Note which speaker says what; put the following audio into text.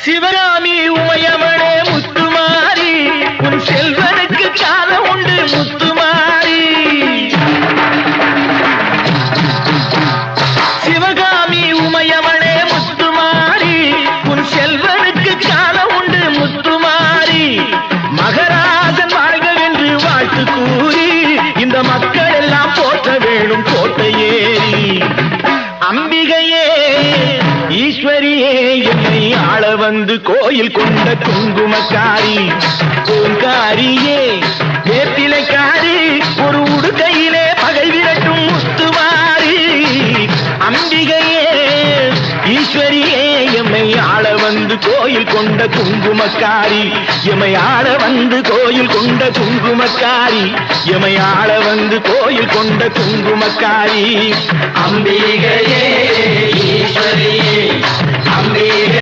Speaker 1: சிவகாமி உமையவளே முத்துமாரி உன் செல்வனுக்கு காலம் உண்டு முத்துமாரி சிவகாமி உமையவளே முத்துமாரி உன் செல்வனுக்கு காலம் உண்டு முத்துமாரி மகராஜன் வாழ்க என்று வாழ்த்து கூறி இந்த மக்கள் எல்லாம் போற்ற வேணும் கோட்டையேறி அம்பிகையே ஈஸ்வரியே என்னை ஆள வந்து கோயில் கொண்ட குங்குமக்காரி பூங்காரியே வேப்பிலைக்காரி ஒரு உடுக்கையிலே பகை விரட்டும் முத்துமாரி அம்பிகையே ஈஸ்வரியே எம்மை ஆள வந்து கோயில் கொண்ட குங்குமக்காரி எம்மை ஆள வந்து கோயில் கொண்ட குங்குமக்காரி எம்மை ஆள வந்து கோயில் கொண்ட குங்குமக்காரி அம்பிகையே ஈஸ்வரியே அம்பிகை